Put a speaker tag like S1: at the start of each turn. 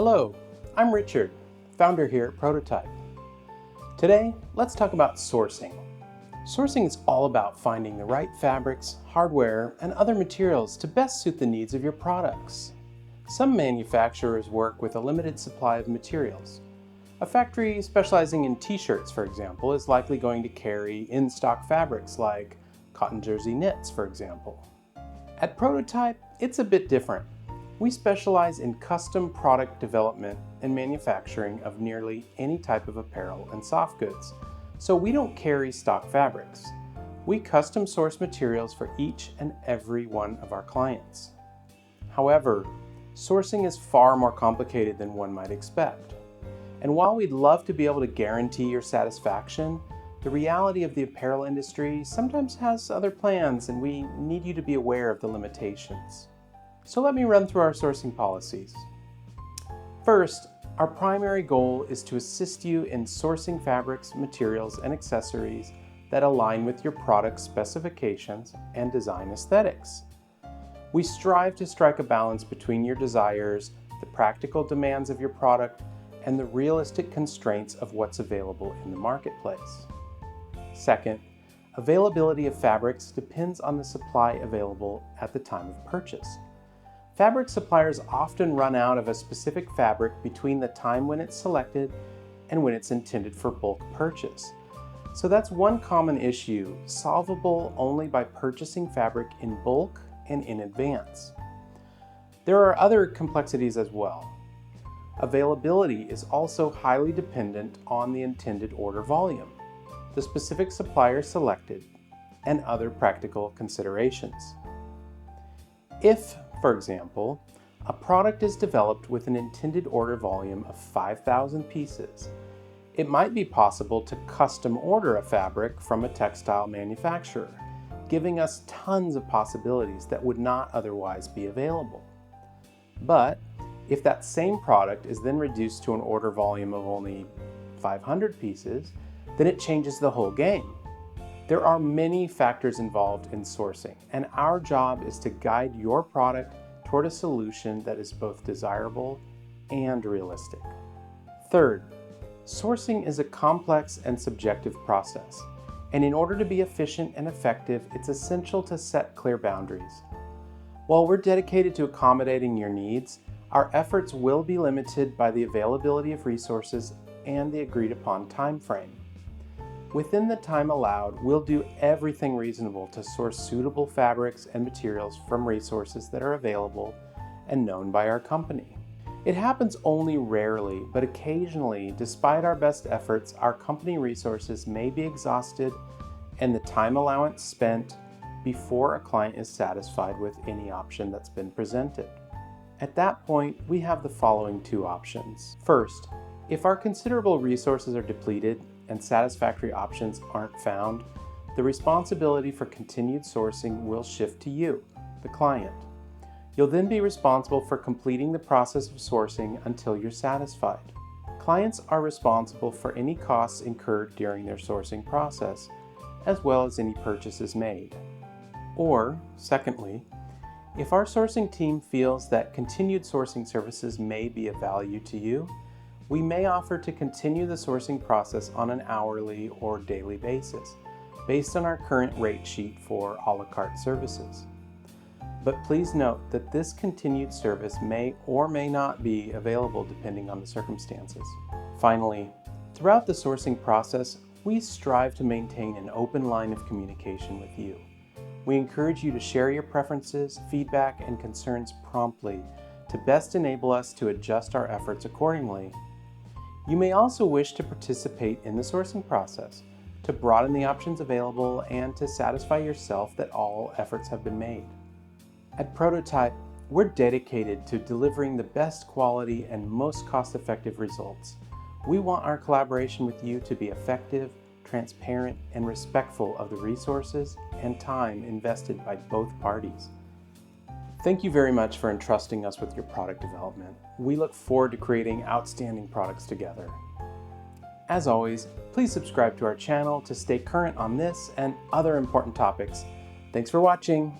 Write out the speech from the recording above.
S1: Hello, I'm Richard, founder here at Prototype. Today, let's talk about sourcing. Sourcing is all about finding the right fabrics, hardware, and other materials to best suit the needs of your products. Some manufacturers work with a limited supply of materials. A factory specializing in t-shirts, for example, is likely going to carry in-stock fabrics like cotton jersey knits, for example. At Prototype, it's a bit different. We specialize in custom product development and manufacturing of nearly any type of apparel and soft goods, so we don't carry stock fabrics. We custom source materials for each and every one of our clients. However, sourcing is far more complicated than one might expect. And while we'd love to be able to guarantee your satisfaction, the reality of the apparel industry sometimes has other plans, and we need you to be aware of the limitations. So let me run through our sourcing policies. First, our primary goal is to assist you in sourcing fabrics, materials, and accessories that align with your product specifications and design aesthetics. We strive to strike a balance between your desires, the practical demands of your product, and the realistic constraints of what's available in the marketplace. Second, availability of fabrics depends on the supply available at the time of purchase. Fabric suppliers often run out of a specific fabric between the time when it's selected and when it's intended for bulk purchase. So that's one common issue, solvable only by purchasing fabric in bulk and in advance. There are other complexities as well. Availability is also highly dependent on the intended order volume, the specific supplier selected, and other practical considerations. If, for example, a product is developed with an intended order volume of 5,000 pieces, it might be possible to custom order a fabric from a textile manufacturer, giving us tons of possibilities that would not otherwise be available. But if that same product is then reduced to an order volume of only 500 pieces, then it changes the whole game. There are many factors involved in sourcing, and our job is to guide your product toward a solution that is both desirable and realistic. Third, sourcing is a complex and subjective process, and in order to be efficient and effective, it's essential to set clear boundaries. While we're dedicated to accommodating your needs, our efforts will be limited by the availability of resources and the agreed upon time frame. Within the time allowed, we'll do everything reasonable to source suitable fabrics and materials from resources that are available and known by our company. It happens only rarely, but occasionally, despite our best efforts, our company resources may be exhausted and the time allowance spent before a client is satisfied with any option that's been presented. At that point, we have the following two options. First, if our considerable resources are depleted and satisfactory options aren't found, the responsibility for continued sourcing will shift to you, the client. You'll then be responsible for completing the process of sourcing until you're satisfied. Clients are responsible for any costs incurred during their sourcing process, as well as any purchases made. Or, secondly, if our sourcing team feels that continued sourcing services may be of value to you, we may offer to continue the sourcing process on an hourly or daily basis, based on our current rate sheet for a la carte services. But please note that this continued service may or may not be available depending on the circumstances. Finally, throughout the sourcing process, we strive to maintain an open line of communication with you. We encourage you to share your preferences, feedback, and concerns promptly to best enable us to adjust our efforts accordingly. You may also wish to participate in the sourcing process, to broaden the options available, and to satisfy yourself that all efforts have been made. At Prototype, we're dedicated to delivering the best quality and most cost-effective results. We want our collaboration with you to be effective, transparent, and respectful of the resources and time invested by both parties. Thank you very much for entrusting us with your product development. We look forward to creating outstanding products together. As always, please subscribe to our channel to stay current on this and other important topics. Thanks for watching.